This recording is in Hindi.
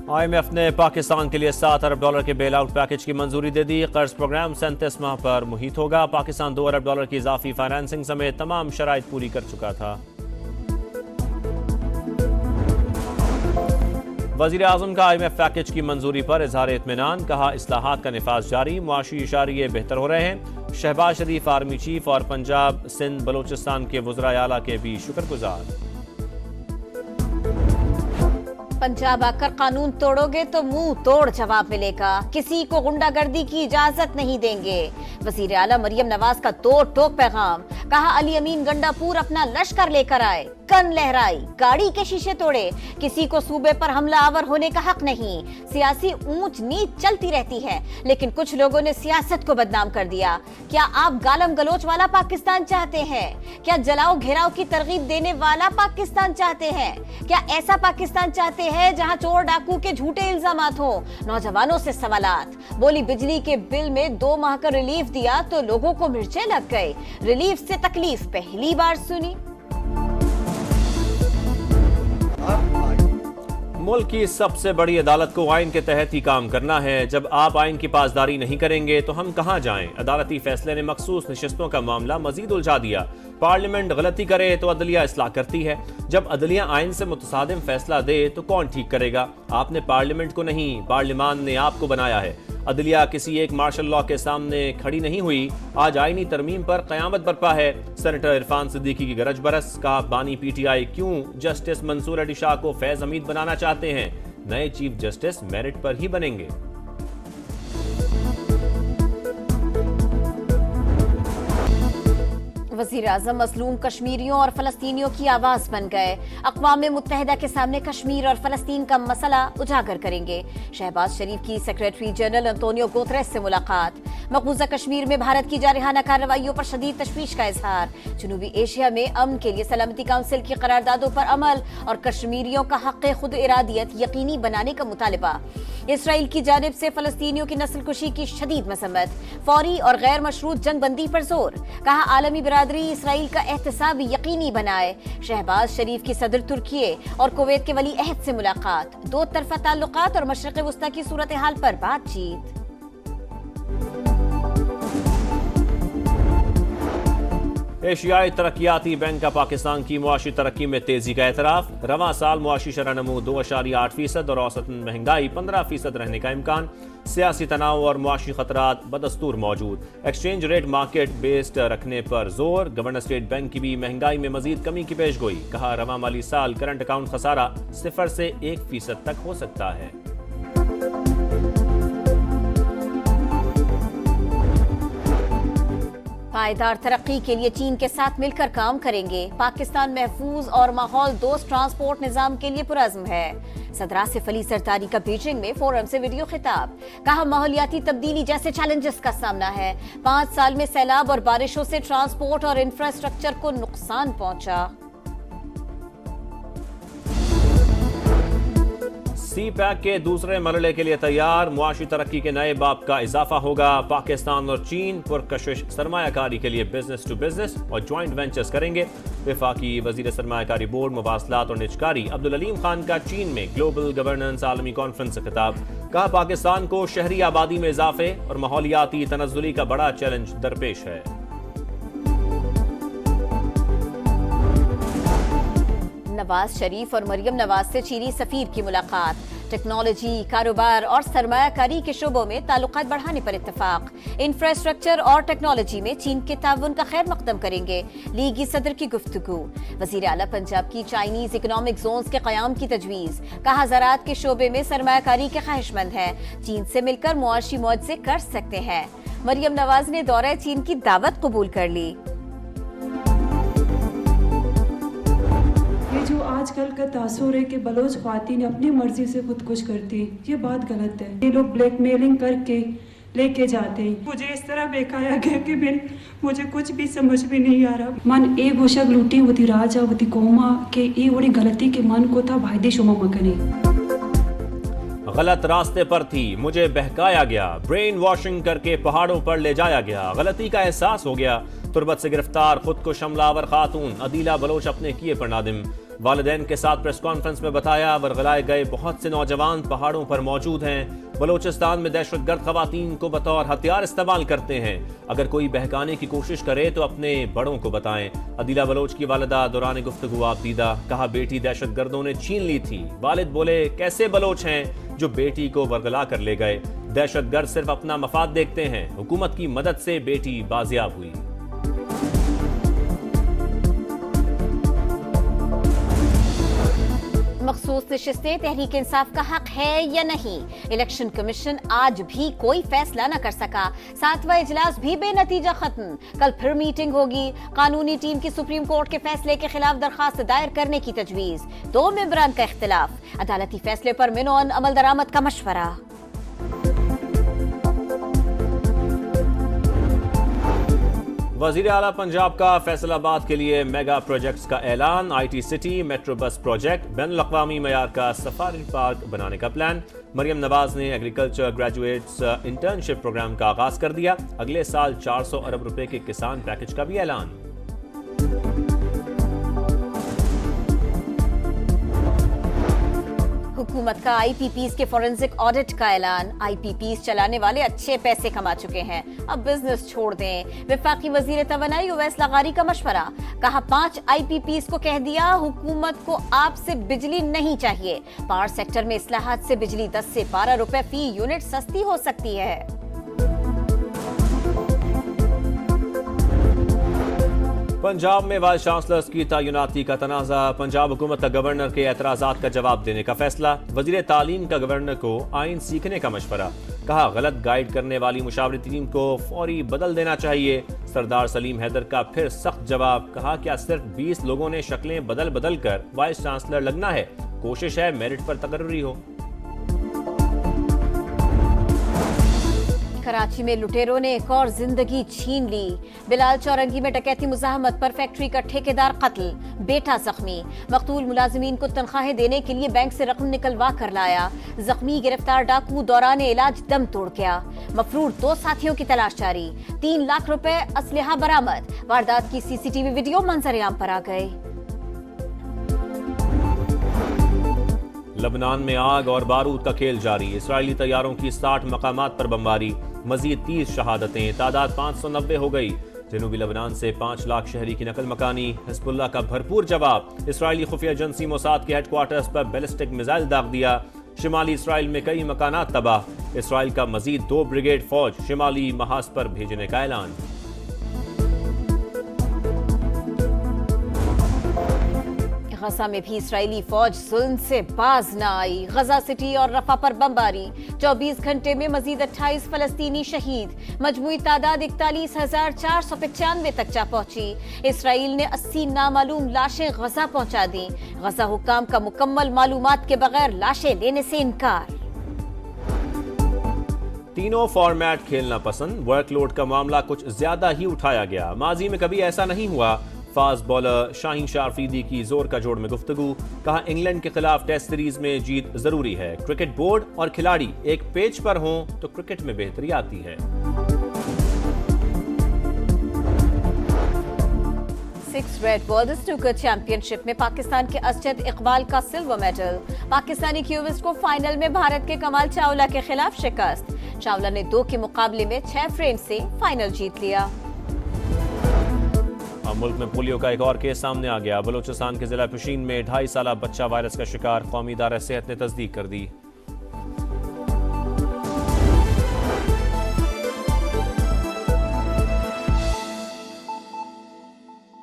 IMF ने पाकिस्तान के लिए $7 अरब के बेल आउट पैकेज की मंजूरी दे दी। कर्ज प्रोग्राम 37 माह पर मुहित होगा। पाकिस्तान $2 अरब की इजाफी फाइनेंसिंग समेत तमाम शराइत पूरी कर चुका था। वज़ीर आज़म का IMF पैकेज की मंजूरी पर इजहार इत्मीनान, कहा इस्लाहात का निफाज जारी, मुआशी इशारे बेहतर हो रहे हैं। शहबाज शरीफ आर्मी चीफ और पंजाब सिंध बलोचिस्तान के वज़राए आला के भी शुक्रगुजार। पंजाब आकर कानून तोड़ोगे तो मुंह तोड़ जवाब मिलेगा, किसी को गुंडागर्दी की इजाजत नहीं देंगे। वजीर आला मरियम नवाज का तोड़ टोक पैगाम, कहा अली अमीन गंडापुर अपना लश्कर लेकर आए, कन लहराई, गाड़ी के शीशे तोड़े, किसी को सूबे पर हमलावर होने का हक नहीं। सियासी ऊंच नीच चलती रहती है, लेकिन कुछ लोगों ने सियासत को बदनाम कर दिया। क्या आप गालम गलोच वाला पाकिस्तान चाहते हैं? क्या जलाओ घेराव की तरगीब देने वाला पाकिस्तान चाहते हैं? क्या ऐसा पाकिस्तान चाहते हैं जहां चोर डाकू के झूठे इल्जामात हो? नौजवानों से सवालात। बोली बिजली के बिल में 2 माह का रिलीफ दिया तो लोगों को मिर्चें लग गई। रिलीफ से तकलीफ पहली बार सुनी। मुल्क की सबसे बड़ी अदालत को आइन के तहत ही काम करना है। जब आप आइन की पासदारी नहीं करेंगे तो हम कहां जाएं? अदालती फैसले ने मखसूस नशिस्तों का मामला मजीद उलझा दिया। पार्लियामेंट गलती करे तो अदलिया इस्लाह करती है। जब अदलिया आइन से मुतसादिम फैसला दे तो कौन ठीक करेगा? आपने पार्लियामेंट को नहीं, पार्लियामान ने आपको बनाया है। अदलिया किसी एक मार्शल लॉ के सामने खड़ी नहीं हुई। आज आईनी तरमीम पर कयामत बरपा है। सेनेटर इरफान सिद्दीकी की गरज बरस, कहा बानी PTI क्यों जस्टिस मंसूर अली शाह को फैज हमीद बनाना चाहते हैं? नए चीफ जस्टिस मेरिट पर ही बनेंगे। वज़ीर आज़म मज़लूम कश्मीरियों और फ़लस्तीनियों की आवाज़ बन गए। अक़वाम मुत्तहिदा के सामने कश्मीर और फ़लस्तीन का मसला उजागर करेंगे। शहबाज शरीफ की सेक्रेटरी जनरल अंतोनियो गुतरेस से मुलाकात। मकबूजा कश्मीर में भारत की जारहाना कार्रवाइयों पर शदीद तशवीश का इजहार। जनूबी एशिया में अमन के लिए सलामती काउंसिल की करारदादों पर अमल और कश्मीरियों का हक़ खुद इरादियत यकीनी बनाने का मुतालबा। इसराइल की जानिब से फ़लस्तीनियों की नस्लकुशी की शदीद मसम्मत। फौरी और गैर मशरूत जंग बंदी पर जोर, कहा आलमी बिरादरी इसराइल का एहतसाब यकीनी बनाए। शहबाज शरीफ की सदर तुर्की और कुवैत के वली अहद से मुलाकात। 2 तरफा ताल्लुकात और मशरिक़ वस्ता की सूरत हाल पर बातचीत। एशियाई तरक्याती बैंक का पाकिस्तान की मुआशी तरक्की में तेजी का एतराफ। रवां साल मुआशी शरह नमू 2.8% और औसतन महंगाई 15% रहने का इम्कान। सियासी तनाव और मुआशी खतरात बदस्तूर मौजूद। एक्सचेंज रेट मार्केट बेस्ड रखने पर जोर। गवर्नर स्टेट बैंक की भी महंगाई में मजीद कमी की पेशगोई। कहा रवां माली साल करंट अकाउंट खसारा 0 से 1% तक हो सकता है। पायदार तरक्की के लिए चीन के साथ मिलकर काम करेंगे। पाकिस्तान महफूज और माहौल दोस्त ट्रांसपोर्ट निजाम के लिए पुरज़्म है। सदर आसिफ अली जरदारी का बीजिंग में फोरम से वीडियो खिताब, कहा माहौलियाती तब्दीली जैसे चैलेंजेस का सामना है। 5 साल में सैलाब और बारिशों से ट्रांसपोर्ट और इंफ्रास्ट्रक्चर को नुकसान पहुंचा। CPEC के दूसरे मरहले के लिए तैयार। मुआशी तरक्की के नए बाब का इजाफा होगा। पाकिस्तान और चीन पुरकशिश सरमायाकारी के लिए बिजनेस टू बिजनेस और ज्वाइंट वेंचर्स करेंगे। वफाकी वजीर सरमायाकारी बोर्ड मुवासलात और निजकारी अब्दुल अलीम खान का चीन में ग्लोबल गवर्नेंस आलमी कॉन्फ्रेंस से खिताब, कहा पाकिस्तान को शहरी आबादी में इजाफे और माहौलियाती तनज़्ज़ुली का बड़ा चैलेंज दरपेश है। नवाज शरीफ और मरियम नवाज से चीनी सफीर की मुलाकात। टेक्नोलॉजी, कारोबार और सरमायाकारी के शोबों में ताल्लुकात बढ़ाने पर इत्तेफाक। इंफ्रास्ट्रक्चर और टेक्नोलॉजी में चीन के ताउन का खैर मकदम करेंगे। लीगी सदर की गुफ्तगू। वजीर आला पंजाब की चाइनीज इकोनॉमिक जोन्स के कयाम की तजवीज, कहा ज़राअत के शोबे में सरमायाकारी के ख्वाहिशमंद है। चीन से मिलकर मुआशी मुआवजे कर सकते हैं। मरियम नवाज ने दौरे चीन की दावत कबूल कर ली। ये जो आजकल का तासुर है कि बलोच ख्वातीन अपनी मर्जी से खुदकुश करती, ये बात गलत है। ये लोग ब्लैकमेलिंग करके लेके जाते हैं। मुझे इस तरह बेकाया गया कि मुझे कुछ भी समझ में नहीं आ रहा। मन ए गोशक लूटी होती राजा होती कौमा के ये बड़ी गलती के मन को था भाईदी शुमा मकने। गलत रास्ते पर थी, मुझे बहकाया गया, ब्रेन वॉशिंग करके पहाड़ों पर ले जाया गया, गलती का एहसास हो गया। तुर्बत से गिरफ्तार खुद को हमलावर खातून, अदीला बलोच अपने किए पर नादिम। वालिदैन के साथ प्रेस कॉन्फ्रेंस में बताया, वरगलाए गए बहुत से नौजवान पहाड़ों पर मौजूद हैं। बलोचिस्तान में दहशतगर्द खवातीन को बतौर हथियार इस्तेमाल करते हैं। अगर कोई बहकाने की कोशिश करे तो अपने बड़ों को बताएं। अदीला बलोच की वालिदा दौरान गुफ्तगू आपदीदा, कहा बेटी दहशतगर्दों ने छीन ली थी। वालिद बोले, कैसे बलोच हैं जो बेटी को वरगला कर ले गए? दहशतगर्द सिर्फ अपना मफाद देखते हैं। हुकूमत की मदद से बेटी बाजियाब हुई। मखसूस नशिस्तें तहरीक इंसाफ का हक है या नहीं? इलेक्शन कमीशन आज भी कोई फैसला न कर सका। 7वां इजलास भी बेनतीजा खत्म। कल फिर मीटिंग होगी। कानूनी टीम की सुप्रीम कोर्ट के फैसले के खिलाफ दरखास्त दायर करने की तजवीज। 2 मेंबरान का इख्तिलाफ। अदालती फैसले पर मिनोन अमल दरामद का मशवरा। वजीर आला पंजाब का फैसलाबाद के लिए मेगा प्रोजेक्ट्स का ऐलान। IT सिटी, मेट्रो बस प्रोजेक्ट, बैनुल अक़वामी मयार का सफारी पार्क बनाने का प्लान। मरियम नवाज ने एग्रीकल्चर ग्रेजुएट्स इंटर्नशिप प्रोग्राम का आगाज कर दिया। अगले साल 400 अरब रुपए के किसान पैकेज का भी ऐलान। हुकूमत का IPPs के फोरेंसिक ऑडिट का ऐलान। IPPs चलाने वाले अच्छे पैसे कमा चुके हैं, अब बिजनेस छोड़ दें। वफाकी वजीर तवानाई उवैस लगारी का मशवरा। कहा 5 IPPs को कह दिया, हुकूमत को आपसे बिजली नहीं चाहिए। पावर सेक्टर में इस्लाहात से बिजली 10 से 12 रुपए फी यूनिट सस्ती हो सकती है। पंजाब में वाइस चांसलर्स की तैनाती का तनाज़ा। पंजाब हुकूमत का गवर्नर के एतराज़ात का जवाब देने का फैसला। वजीर तालीम का गवर्नर को आइन सीखने का मशवरा। कहा गलत गाइड करने वाली मुशावरती टीम को फौरी बदल देना चाहिए। सरदार सलीम हैदर का फिर सख्त जवाब। कहा क्या सिर्फ 20 लोगों ने शक्लें बदल बदल कर वाइस चांसलर लगना है? कोशिश है मेरिट पर तकर्री हो। कराची में लुटेरों ने एक और जिंदगी छीन ली। बिलाल चौरंगी में डकैती मुजाहमत पर फैक्ट्री का ठेकेदार कत्ल, बेटा जख्मी। मकतूल मुलाजिमीन को तनख्वाहें देने के लिए बैंक से रकम निकलवा कर लाया। जख्मी गिरफ्तार डाकू दौरान इलाज दम तोड़ गया। मफरूर 2 साथियों की तलाश जारी। 3 लाख रुपए असलहा बरामद। वारदात की CCTV वीडियो मंजर-ए-आम पर आ गए। लबनान में आग और बारूद का खेल जारी। इसराइली तैयारों की 60 मकामात पर बमबारी। मजीद 30 शहादतें। तादाद 590 हो गई। जनूबी लबनान से 5 लाख शहरी की नकल मकानी। हिजबुल्लाह का भरपूर जवाब। इसराइली खुफिया एजेंसी मोसाद के हेडक्वार्टर्स पर बैलिस्टिक मिसाइल दाग दिया। शिमाली इसराइल में कई मकानात तबाह। इसराइल का मजीद 2 ब्रिगेड फौज शिमाली महाज पर भेजने का ऐलान। गजा में भी इसराइली फौज जुल्म से बाज न आई। गजा सिटी और रफा पर बमबारी। 24 घंटे में मजीद 28 फलस्तीनी शहीद। मजमूई तादाद 41,495 तक जा पहुंची। इसराइल ने 80 नामालूम लाशें गजा पहुंचा दी। गजा हुक्काम का मुकम्मल मालूमात के बगैर लाशें लेने से इनकार। तीनों फॉर्मेट खेलना पसंद। वर्कलोड का मामला कुछ ज्यादा ही उठाया गया। माजी में कभी ऐसा नहीं हुआ। फास्ट बॉलर शाहीन शाह अफरीदी की जोर का जोड़ में गुफ्तगू। कहा इंग्लैंड के खिलाफ टेस्ट सीरीज में जीत जरूरी है। क्रिकेट बोर्ड और खिलाड़ी एक पेज पर हों तो क्रिकेट में बेहतरी आती है। 6 रेड वर्ल्ड स्नूकर चैंपियनशिप में पाकिस्तान के असजद इकबाल का सिल्वर मेडल। पाकिस्तानी क्यूबिस्ट को फाइनल में भारत के कमाल चावला के खिलाफ शिकस्त। चावला ने 2 के मुकाबले में 6 फ्रेम से फाइनल जीत लिया। मुल्क में पोलियो का एक और केस सामने आ गया। बलोचिस्तान के जिला पिशीन में 2.5 साला बच्चा वायरस का शिकार। कौमी इदारा सेहत ने तस्दीक कर दी।